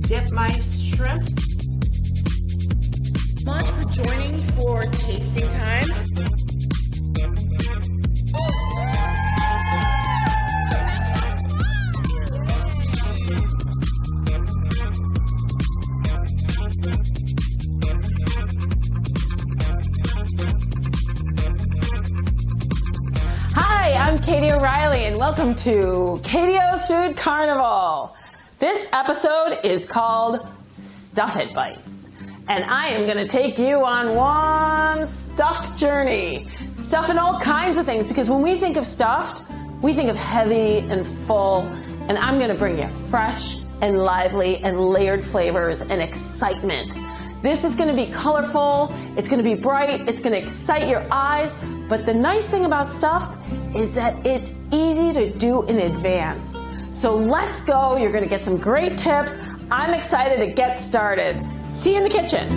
dip my shrimp. Much for joining for tasting time. Hi, I'm Katie O'Reilly and welcome to Katie O's Food Carnival. This episode is called Stuff It Bites, and I am going to take you on one stuffed journey. Stuffing all kinds of things, because when we think of stuffed, we think of heavy and full, and I'm going to bring you fresh and lively and layered flavors and excitement. This is going to be colorful, it's going to be bright, it's going to excite your eyes, but the nice thing about stuffed is that it's easy to do in advance. So let's go, you're going to get some great tips. I'm excited to get started. See you in the kitchen.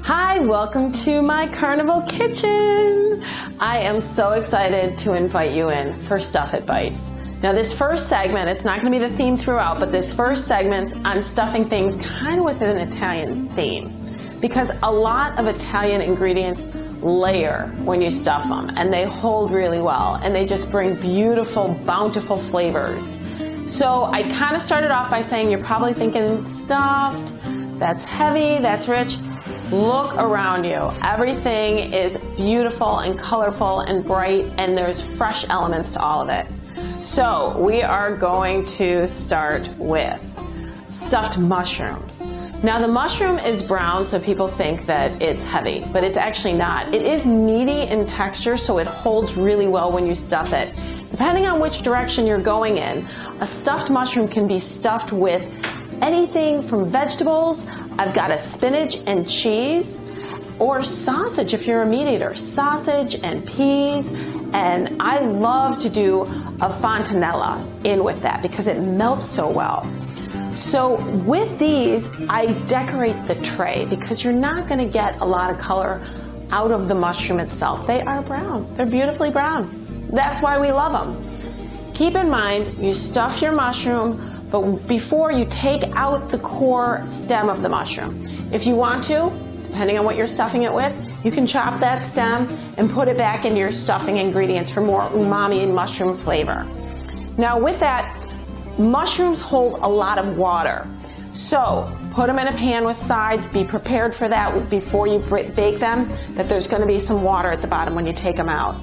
Hi, welcome to my carnival kitchen. I am so excited to invite you in for Stuff It Bites. Now this first segment, it's not going to be the theme throughout, but this first segment, I'm stuffing things kind of with an Italian theme, because a lot of Italian ingredients layer when you stuff them, and they hold really well, and they just bring beautiful, bountiful flavors. So I kind of started off by saying you're probably thinking stuffed, that's heavy, that's rich. Look around you. Everything is beautiful and colorful and bright, and there's fresh elements to all of it. So we are going to start with stuffed mushrooms. Now the mushroom is brown, so people think that it's heavy, but it's actually not. It is meaty in texture, so it holds really well when you stuff it. Depending on which direction you're going in, a stuffed mushroom can be stuffed with anything from vegetables. I've got a spinach and cheese, or sausage if you're a meat eater, sausage and peas, and I love to do a fontanella in with that because it melts so well. So with these, I decorate the tray because you're not going to get a lot of color out of the mushroom itself. They are brown. They're beautifully brown. That's why we love them. Keep in mind, you stuff your mushroom, but before you take out the core stem of the mushroom. If you want to, depending on what you're stuffing it with, you can chop that stem and put it back into your stuffing ingredients for more umami and mushroom flavor. Now with that, mushrooms hold a lot of water. So put them in a pan with sides, be prepared for that before you bake them, that there's going to be some water at the bottom when you take them out.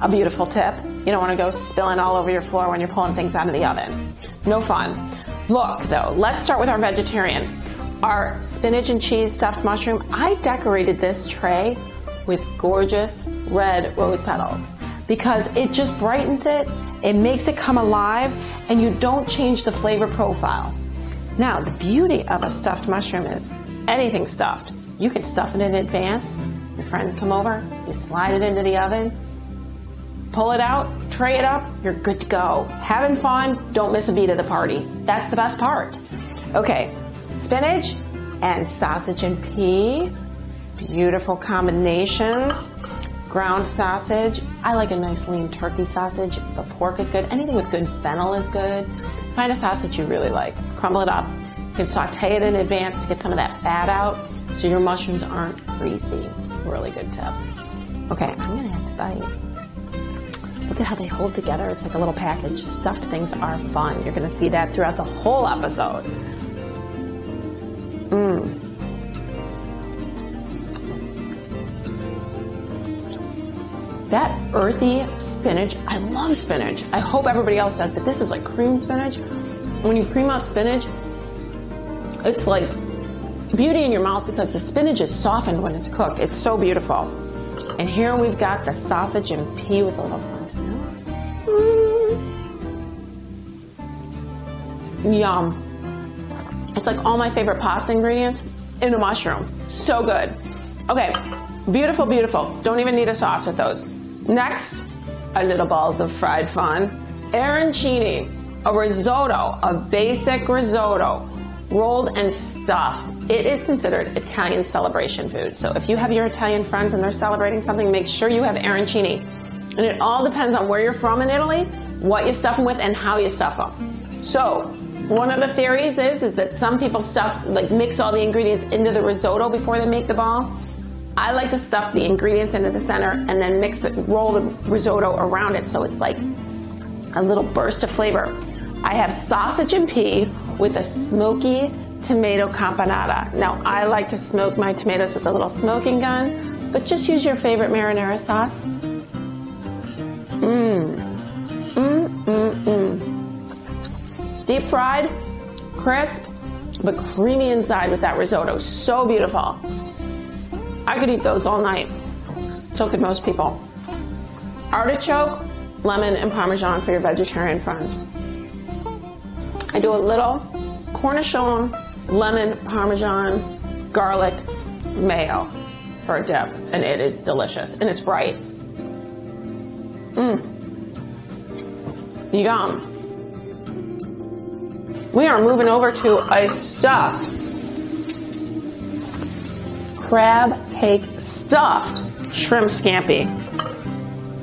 A beautiful tip. You don't want to go spilling all over your floor when you're pulling things out of the oven. No fun. Look though, let's start with our vegetarian. Our spinach and cheese stuffed mushroom, I decorated this tray with gorgeous red rose petals because it just brightens it, it makes it come alive, and you don't change the flavor profile. Now, the beauty of a stuffed mushroom is anything stuffed. You can stuff it in advance, your friends come over, you slide it into the oven, pull it out, tray it up, you're good to go. Having fun, don't miss a beat of the party. That's the best part. Okay. Spinach and sausage and pea, beautiful combinations. Ground sausage, I like a nice lean turkey sausage, but pork is good. Anything with good fennel is good. Find a sausage you really like, crumble it up. You can saute it in advance to get some of that fat out so your mushrooms aren't greasy. Really good tip. Okay, I'm gonna have to bite. Look at how they hold together. It's like a little package. Stuffed things are fun. You're gonna see that throughout the whole episode. That earthy spinach, I love spinach. I hope everybody else does, but this is like cream spinach. When you cream out spinach, it's like beauty in your mouth because the spinach is softened when it's cooked. It's so beautiful. And here we've got the sausage and pea with a little fontanella. Yum. It's like all my favorite pasta ingredients in a mushroom. So good. Okay, beautiful, beautiful. Don't even need a sauce with those. Next, our little balls of fried fun. Arancini, a risotto, a basic risotto, rolled and stuffed. It is considered Italian celebration food. So if you have your Italian friends and they're celebrating something, make sure you have arancini. And it all depends on where you're from in Italy. what you stuff them with and how you stuff them. So one of the theories is that some people mix all the ingredients into the risotto before they make the ball. I like to stuff the ingredients into the center and then roll the risotto around it so it's like a little burst of flavor. I have sausage and pea with a smoky tomato campanata. Now, I like to smoke my tomatoes with a little smoking gun, but just use your favorite marinara sauce. Deep fried, crisp, but creamy inside with that risotto. So beautiful. I could eat those all night. So could most people. Artichoke, lemon, and Parmesan for your vegetarian friends. I do a little cornichon, lemon, Parmesan, garlic, mayo for a dip, and it is delicious, and it's bright. Yum. We are moving over to a stuffed crab cake stuffed shrimp scampi.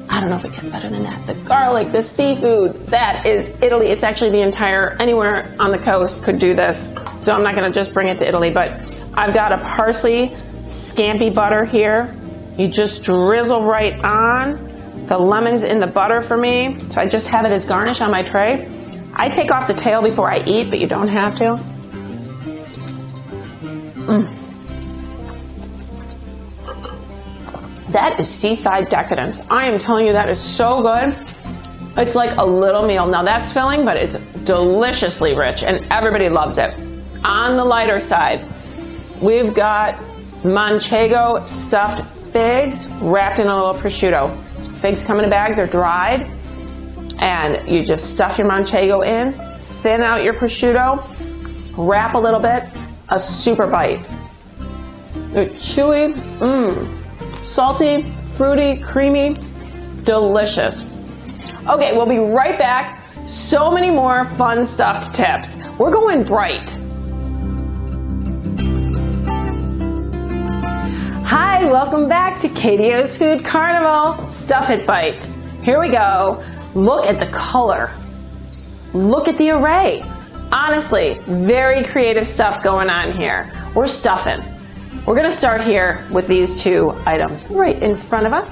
I don't know if it gets better than that. The garlic, the seafood, that is Italy. It's actually anywhere on the coast could do this. So I'm not going to just bring it to Italy, but I've got a parsley scampi butter here. You just drizzle right on. The lemon's in the butter for me, so I just have it as garnish on my tray. I take off the tail before I eat, but you don't have to. That is seaside decadence. I am telling you, that is so good. It's like a little meal. Now that's filling, but it's deliciously rich, and everybody loves it. On the lighter side, we've got manchego stuffed figs wrapped in a little prosciutto. Figs come in a bag, they're dried, and you just stuff your manchego in, thin out your prosciutto, wrap a little bit, a super bite. They're chewy, salty, fruity, creamy, delicious. Okay, we'll be right back. So many more fun stuffed tips. We're going bright. Hi, welcome back to Katie O's Food Carnival, Stuff It Bites. Here we go. Look at the color. Look at the array. Honestly, very creative stuff going on here. We're stuffing. We're going to start here with these two items right in front of us.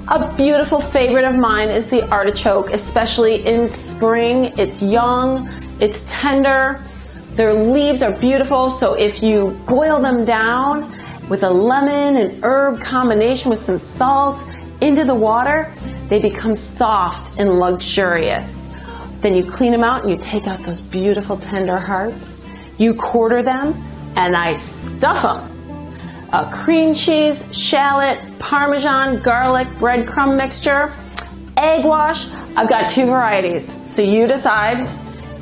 A beautiful favorite of mine is the artichoke, especially in spring. It's young, it's tender. Their leaves are beautiful, so if you boil them down with a lemon and herb combination with some salt into the water, they become soft and luxurious. Then you clean them out and you take out those beautiful tender hearts. You quarter them and I stuff them. Cream cheese, shallot, Parmesan, garlic, breadcrumb mixture, egg wash. I've got two varieties, so you decide.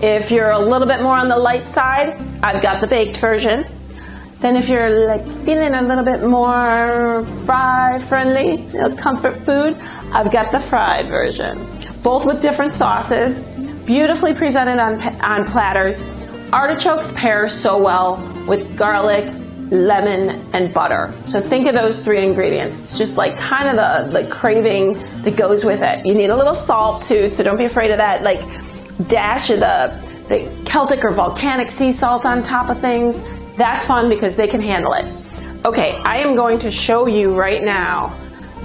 If you're a little bit more on the light side, I've got the baked version. Then if you're like feeling a little bit more fry friendly, comfort food, I've got the fried version. Both with different sauces, beautifully presented on platters. Artichokes pair so well with garlic, lemon, and butter. So think of those three ingredients. It's just like kind of the craving that goes with it. You need a little salt too, so don't be afraid of that like dash of the Celtic or volcanic sea salt on top of things. That's fun because they can handle it. Okay, I am going to show you right now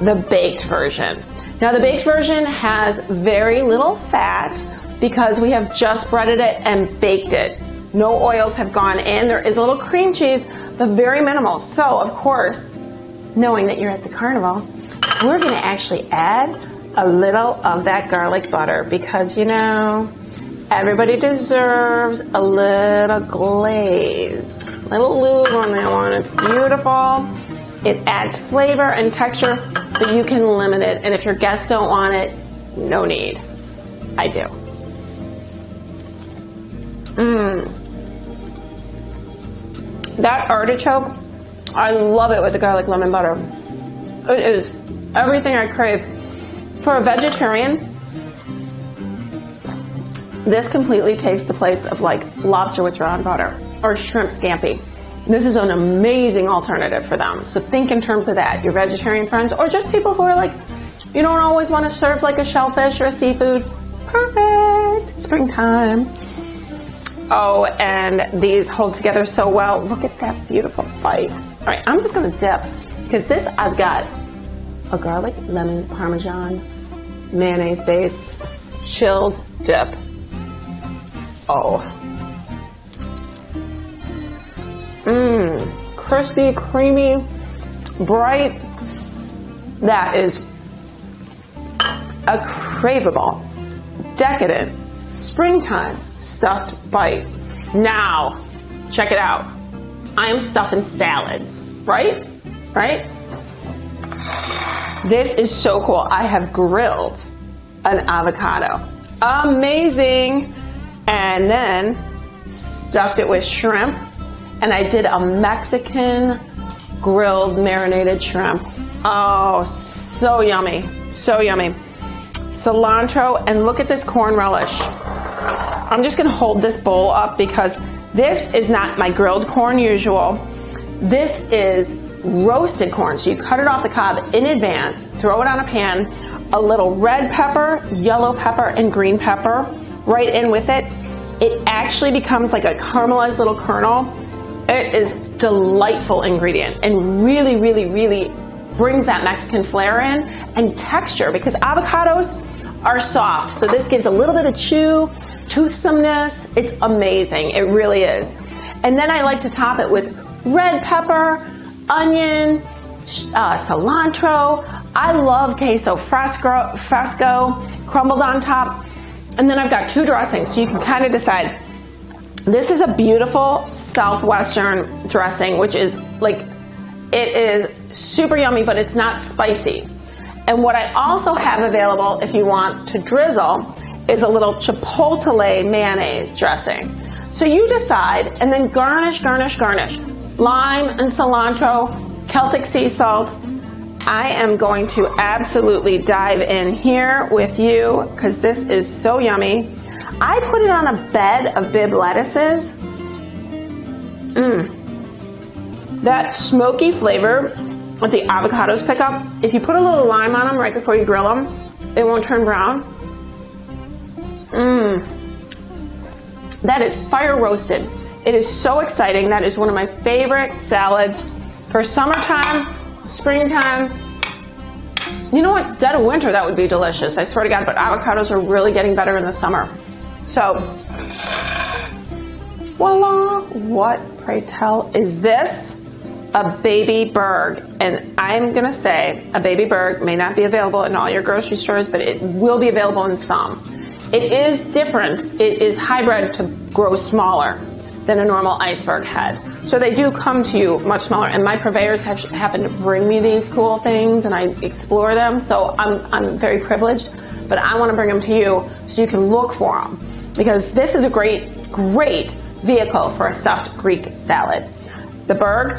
the baked version. Now the baked version has very little fat because we have just breaded it and baked it. No oils have gone in. There is a little cream cheese, but very minimal. So, of course, knowing that you're at the carnival, we're going to actually add a little of that garlic butter because, everybody deserves a little glaze. A little lube on that one. It's beautiful. It adds flavor and texture, but you can limit it. And if your guests don't want it, no need. I do. That artichoke, I love it with the garlic lemon butter. It is everything I crave. For a vegetarian, this completely takes the place of like lobster with drawn butter or shrimp scampi. This is an amazing alternative for them. So think in terms of that, your vegetarian friends, or just people who are like, you don't always want to serve like a shellfish or a seafood. Perfect. Springtime. Oh, and these hold together so well. Look at that beautiful bite. All right, I'm just gonna dip because this I've got a garlic lemon parmesan mayonnaise based chilled dip. Oh. Crispy, creamy, bright. That is a craveable, decadent, springtime stuffed bite. Now, check it out. I am stuffing salads, right? Right? This is so cool. I have grilled an avocado. Amazing. And then stuffed it with shrimp. And I did a Mexican grilled marinated shrimp. Oh, so yummy. So yummy. Cilantro, and look at this corn relish. I'm just gonna hold this bowl up because this is not my grilled corn usual. This is roasted corn. So you cut it off the cob in advance, throw it on a pan, a little red pepper, yellow pepper, and green pepper right in with it. It actually becomes like a caramelized little kernel. It is delightful ingredient and really, really, really brings that Mexican flair in and texture because avocados are soft. So this gives a little bit of chew, toothsomeness. It's amazing. It really is. And then I like to top it with red pepper, onion, cilantro. I love queso fresco crumbled on top. And then I've got two dressings, so you can kind of decide. This is a beautiful Southwestern dressing, which is like, it is super yummy, but it's not spicy. And what I also have available, if you want to drizzle, is a little chipotle mayonnaise dressing. So you decide, and then garnish. Lime and cilantro, Celtic sea salt. I am going to absolutely dive in here with you because this is so yummy. I put it on a bed of Bibb lettuces. That smoky flavor that the avocados pick up, if you put a little lime on them right before you grill them, it won't turn brown. That is fire roasted. It is so exciting. That is one of my favorite salads for summertime, springtime. You know what? Dead of winter, that would be delicious. I swear to God, but avocados are really getting better in the summer. So, voila. What, pray tell, is this? A baby berg. And I'm going to say a baby berg may not be available in all your grocery stores, but it will be available in some. It is different. It is hybrid to grow smaller than a normal iceberg head. So they do come to you much smaller, and my purveyors have happened to bring me these cool things and I explore them. So I'm very privileged, but I want to bring them to you so you can look for them because this is a great vehicle for a stuffed Greek salad. The berg,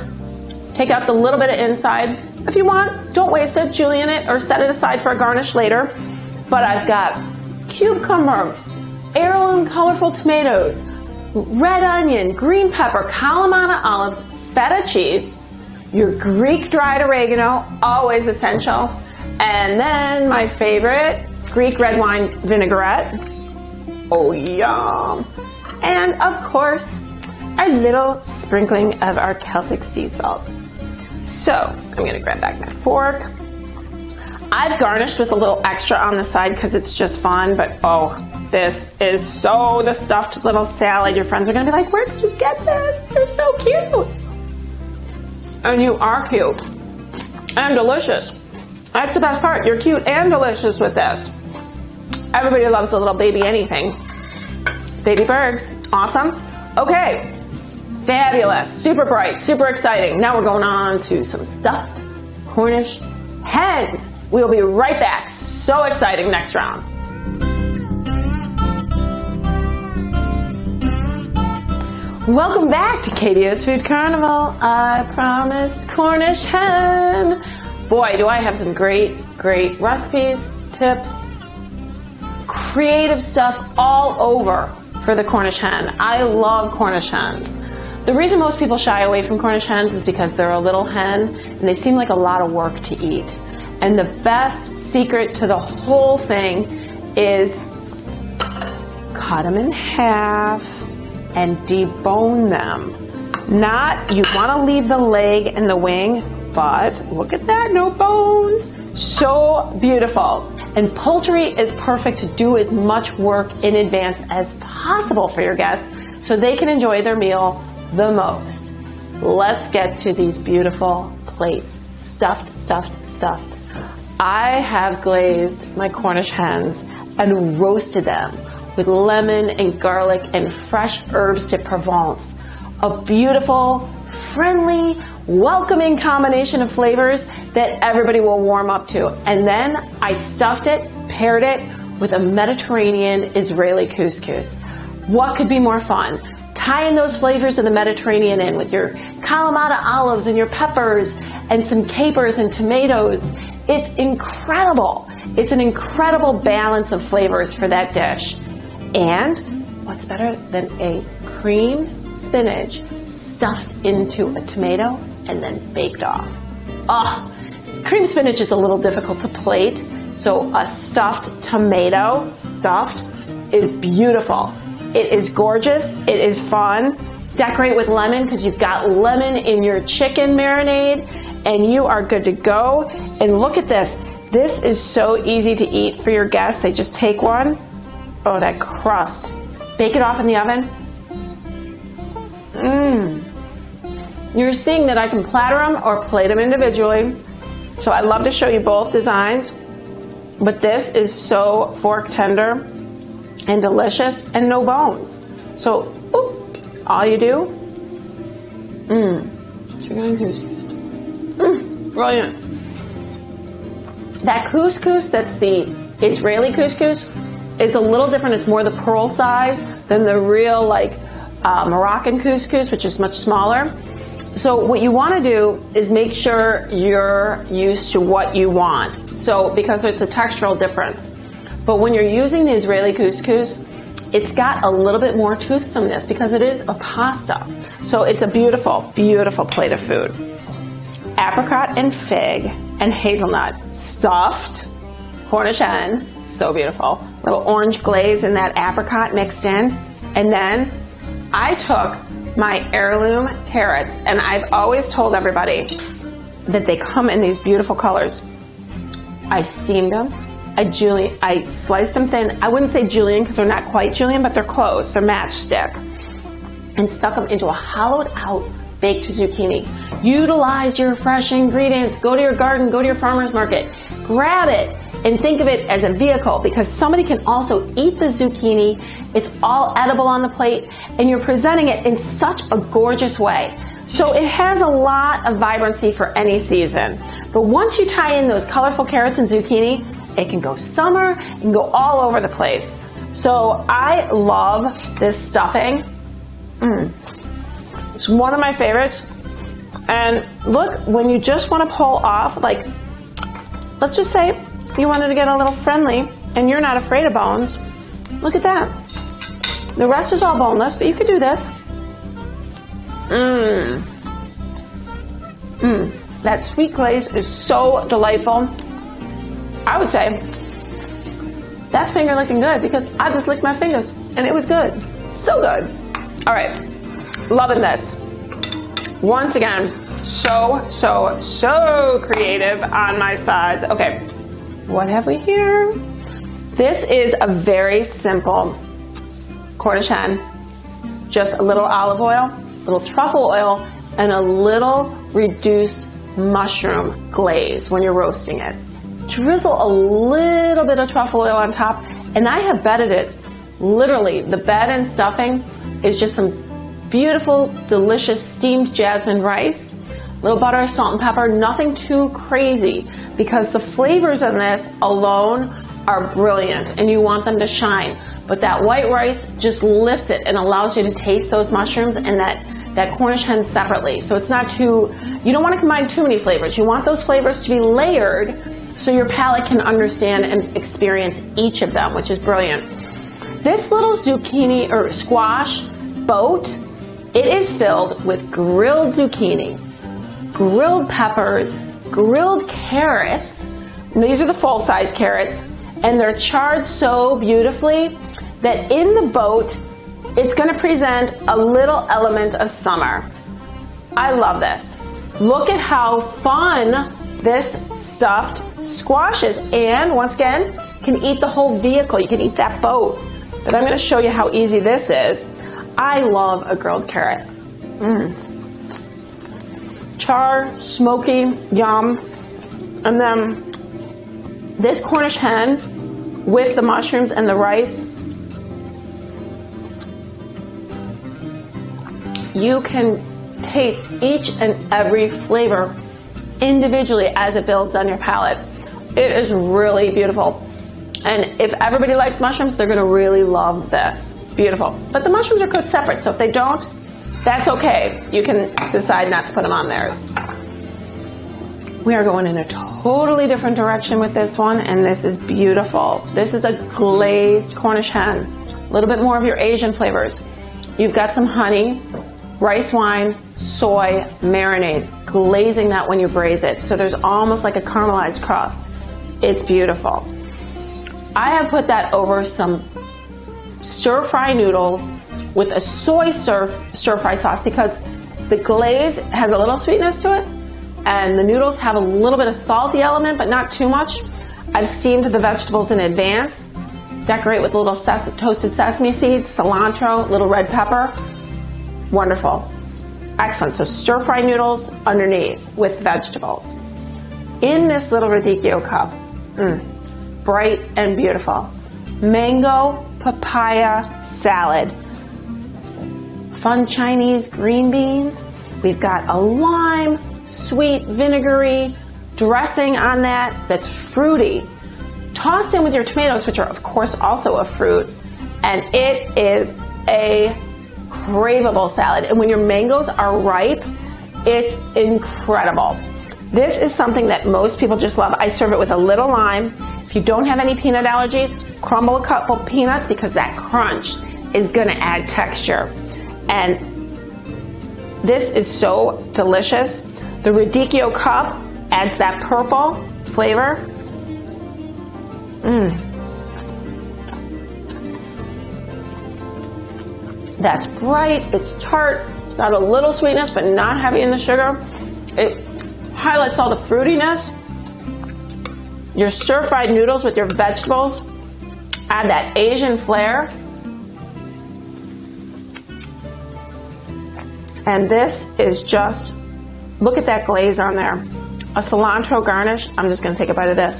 take out the little bit of inside. If you want, don't waste it, julienne it, or set it aside for a garnish later. But I've got cucumber, heirloom colorful tomatoes, red onion, green pepper, Kalamata olives, feta cheese, your Greek dried oregano, always essential, and then my favorite, Greek red wine vinaigrette. Oh, yum. And of course, a little sprinkling of our Celtic sea salt. So, I'm going to grab back my fork. I've garnished with a little extra on the side because it's just fun, but oh, this is so the stuffed little salad. Your friends are going to be like, where did you get this? They're so cute. And you are cute and delicious. That's the best part. You're cute and delicious with this. Everybody loves a little baby anything. Baby bergs. Awesome. Okay. Fabulous. Super bright. Super exciting. Now we're going on to some stuffed Cornish hens. We'll be right back. So exciting next round. Welcome back to Katie O's Food Carnival. I promised Cornish hen. Boy, do I have some great recipes, tips, creative stuff all over for the Cornish hen. I love Cornish hens. The reason most people shy away from Cornish hens is because they're a little hen and they seem like a lot of work to eat. And the best secret to the whole thing is cut them in half, and debone them. You want to leave the leg and the wing, but look at that, no bones. So beautiful. And poultry is perfect to do as much work in advance as possible for your guests so they can enjoy their meal the most. Let's get to these beautiful plates. Stuffed. I have glazed my Cornish hens and roasted them with lemon and garlic and fresh herbs de Provence. A beautiful, friendly, welcoming combination of flavors that everybody will warm up to. And then I stuffed it, paired it with a Mediterranean Israeli couscous. What could be more fun? Tying those flavors of the Mediterranean in with your Kalamata olives and your peppers and some capers and tomatoes. It's incredible. It's an incredible balance of flavors for that dish. And what's better than a cream spinach stuffed into a tomato and then baked off? Cream spinach is a little difficult to plate, so a stuffed tomato is beautiful. It is gorgeous. It is fun. Decorate with lemon because you've got lemon in your chicken marinade and you are good to go. And look at this. This is so easy to eat for your guests. They just take one. Oh, that crust. Bake it off in the oven. You're seeing that I can platter them or plate them individually. So I love to show you both designs. But this is so fork tender and delicious and no bones. So, all you do, chicken and couscous. Brilliant. That couscous, that's the Israeli couscous, is a little different. It's more the pearl size than the real Moroccan couscous, which is much smaller. So what you want to do is make sure you're used to what you want. So because it's a textural difference. But when you're using the Israeli couscous, it's got a little bit more toothsomeness because it is a pasta. So it's a beautiful, beautiful plate of food. Apricot and fig and hazelnut stuffed Cornish hen. So beautiful. Little orange glaze in that apricot mixed in. And then I took my heirloom carrots, and I've always told everybody that they come in these beautiful colors. I steamed them. I sliced them thin. I wouldn't say julienne because they're not quite julienne, but they're close. They're matchstick. And stuck them into a hollowed out baked zucchini. Utilize your fresh ingredients. Go to your garden, go to your farmer's market. Grab it and think of it as a vehicle because somebody can also eat the zucchini. It's all edible on the plate and you're presenting it in such a gorgeous way. So it has a lot of vibrancy for any season. But once you tie in those colorful carrots and zucchini, it can go summer, it can go all over the place. So I love this stuffing. It's one of my favorites. And look, when you just want to pull off, let's just say you wanted to get a little friendly and you're not afraid of bones, look at that. The rest is all boneless, but you could do this. That sweet glaze is so delightful. I would say that's finger licking good because I just licked my fingers and it was good. So good. All right. Loving this. Once again, so creative on my sides. Okay. What have we here? This is a very simple Cornish hen. Just a little olive oil, a little truffle oil, and a little reduced mushroom glaze when you're roasting it. Drizzle a little bit of truffle oil on top, and I have bedded it. Literally, the bed and stuffing is just some beautiful, delicious steamed jasmine rice, a little butter, salt and pepper, nothing too crazy because the flavors in this alone are brilliant and you want them to shine. But that white rice just lifts it and allows you to taste those mushrooms and that Cornish hen separately. So it's not too, you don't want to combine too many flavors. You want those flavors to be layered so your palate can understand and experience each of them, which is brilliant. This little zucchini or squash boat, it is filled with grilled zucchini, grilled peppers, grilled carrots. These are the full-size carrots, and they're charred so beautifully that in the boat, it's gonna present a little element of summer. I love this. Look at how fun this stuffed squash is. And once again, you can eat the whole vehicle. You can eat that boat. But I'm gonna show you how easy this is. I love a grilled carrot. Char, smoky, yum. And then this Cornish hen with the mushrooms and the rice. You can taste each and every flavor individually as it builds on your palate. It is really beautiful. And if everybody likes mushrooms, they're gonna really love this. Beautiful. But the mushrooms are cooked separate, so if they don't, that's okay. You can decide not to put them on theirs. We are going in a totally different direction with this one, and this is beautiful. This is a glazed Cornish hen. A little bit more of your Asian flavors. You've got some honey, rice wine, soy, marinade, glazing that when you braise it. So there's almost like a caramelized crust. It's beautiful. I have put that over some stir-fry noodles with a soy stir-fry sauce because the glaze has a little sweetness to it, and the noodles have a little bit of salty element, but not too much. I've steamed the vegetables in advance. Decorate with a little toasted sesame seeds, cilantro, little red pepper. Wonderful. Excellent. So stir-fry noodles underneath with vegetables. In this little radicchio cup, bright and beautiful. Mango papaya salad. Fun Chinese green beans. We've got a lime, sweet, vinegary dressing on that that's fruity. Tossed in with your tomatoes, which are of course also a fruit. And it is a craveable salad. And when your mangoes are ripe, it's incredible. This is something that most people just love. I serve it with a little lime. If you don't have any peanut allergies, crumble a couple peanuts because that crunch is gonna add texture. And this is so delicious. The radicchio cup adds that purple flavor. That's bright, it's tart, got a little sweetness but not heavy in the sugar. It highlights all the fruitiness. Your stir-fried noodles with your vegetables add that Asian flair. And this is just, look at that glaze on there. A cilantro garnish. I'm just gonna take a bite of this.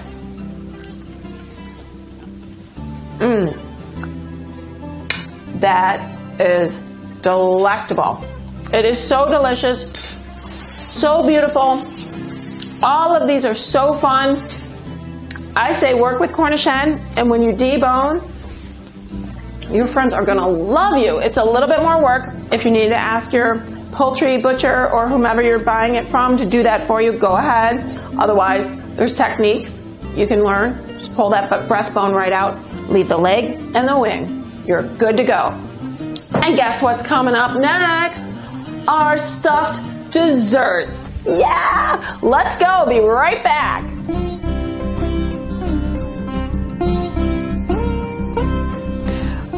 That is delectable. It is so delicious, so beautiful. All of these are so fun. I say work with Cornish hen, and when you debone, your friends are gonna love you. It's a little bit more work. If you need to ask your poultry butcher or whomever you're buying it from to do that for you, go ahead. Otherwise, there's techniques you can learn. Just pull that breastbone right out, leave the leg and the wing. You're good to go. And guess what's coming up next? Our stuffed desserts. Yeah, let's go. Be right back.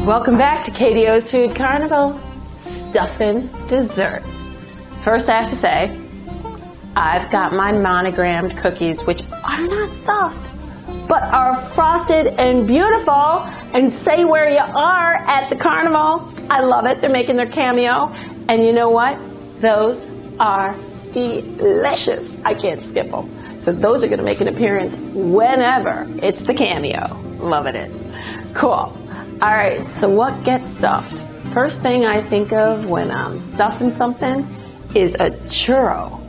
Welcome back to Katie O's Food Carnival, stuffing desserts. First, I have to say, I've got my monogrammed cookies, which are not stuffed, but are frosted and beautiful, and say where you are at the carnival. I love it. They're making their cameo. And you know what? Those are delicious. I can't skip them. So those are going to make an appearance whenever it's the cameo. Loving it. Cool. All right. So what gets stuffed? First thing I think of when I'm stuffing something is a churro.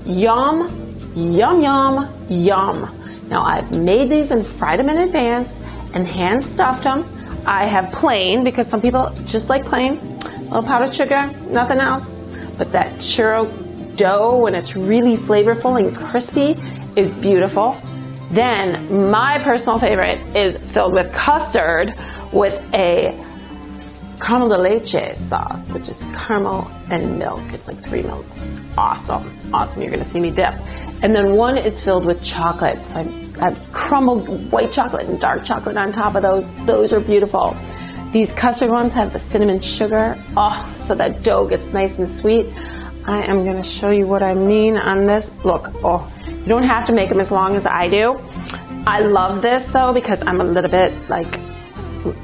Yum, yum, yum, yum. Now I've made these and fried them in advance and hand stuffed them. I have plain because some people just like plain. A little powdered sugar, nothing else. But that churro dough, when it's really flavorful and crispy, is beautiful. Then my personal favorite is filled with custard with a caramel de leche sauce, which is caramel and milk. It's like 3 milks. Awesome. Awesome. You're going to see me dip. And then one is filled with chocolate. So I've crumbled white chocolate and dark chocolate on top of those. Those are beautiful. These custard ones have the cinnamon sugar. Oh, so that dough gets nice and sweet. I am going to show you what I mean on this. Look, oh, you don't have to make them as long as I do. I love this though because I'm a little bit like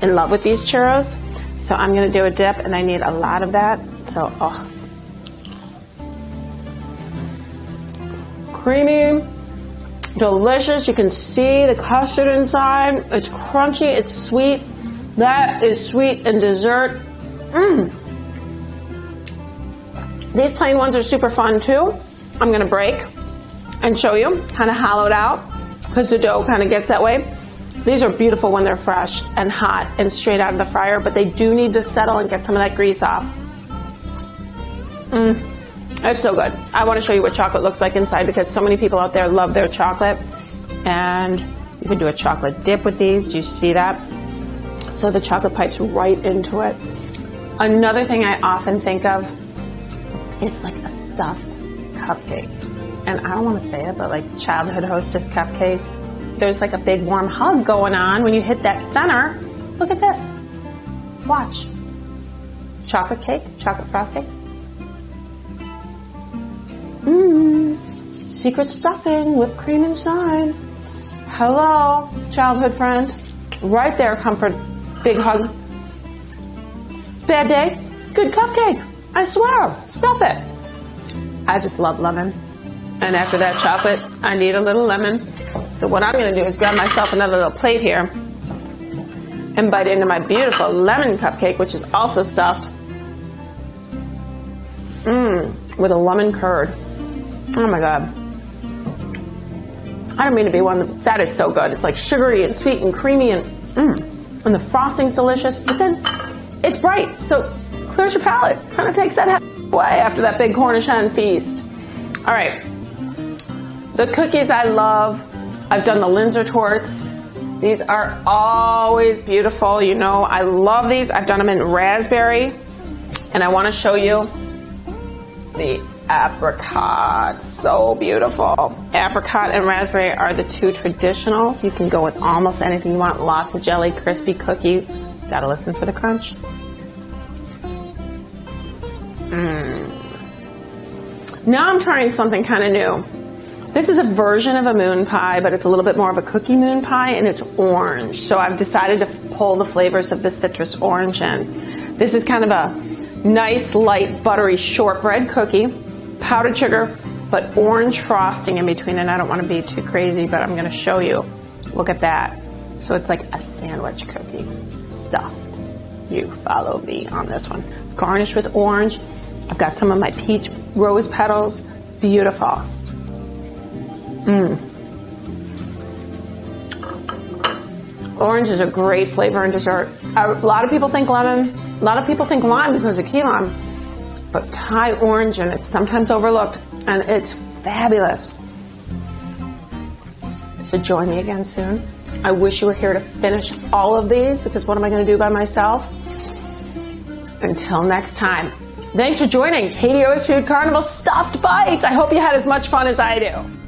in love with these churros. So I'm going to do a dip and I need a lot of that. So, oh. Creamy, delicious. You can see the custard inside. It's crunchy, it's sweet. That is sweet and dessert. These plain ones are super fun too. I'm gonna break and show you, kind of hollowed out because the dough kind of gets that way. These are beautiful when they're fresh and hot and straight out of the fryer, but they do need to settle and get some of that grease off. It's so good. I want to show you what chocolate looks like inside because so many people out there love their chocolate. And you can do a chocolate dip with these. Do you see that? So the chocolate pipes right into it. Another thing I often think of is like a stuffed cupcake. And I don't want to say it, but like childhood hostess cupcakes. There's like a big warm hug going on when you hit that center. Look at this. Watch. Chocolate cake, chocolate frosting. Secret stuffing, whipped cream inside. Hello, childhood friend. Right there, comfort. Big hug. Bad day, good cupcake. I swear, stuff it. I just love lemon. And after that chocolate, I need a little lemon. So what I'm gonna do is grab myself another little plate here and bite into my beautiful lemon cupcake, which is also stuffed. With a lemon curd. Oh my God. I don't mean to be one, that is so good. It's like sugary and sweet and creamy and the frosting's delicious, but then it's bright, so clears your palate. Kind of takes that away after that big Cornish hen feast. All right, the cookies I love. I've done the Linzer torts. These are always beautiful. You know, I love these. I've done them in raspberry, and I want to show you the apricot. So beautiful. Apricot and raspberry are the two traditionals. You can go with almost anything you want. Lots of jelly, crispy cookies. Gotta listen for the crunch. Now I'm trying something kind of new. This is a version of a moon pie, but it's a little bit more of a cookie moon pie, and it's orange. So I've decided to pull the flavors of the citrus orange in. This is kind of a nice, light, buttery shortbread cookie, powdered sugar, but orange frosting in between. And I don't want to be too crazy, but I'm going to show you. Look at that. So it's like a sandwich cookie stuffed. You follow me on this one. Garnished with orange. I've got some of my peach rose petals. Beautiful. Orange is a great flavor in dessert. A lot of people think lemon. A lot of people think lime because of key lime. But Thai orange, and it's sometimes overlooked, and it's fabulous. So join me again soon. I wish you were here to finish all of these, because what am I going to do by myself? Until next time. Thanks for joining Katie O's Food Carnival Stuffed Bites. I hope you had as much fun as I do.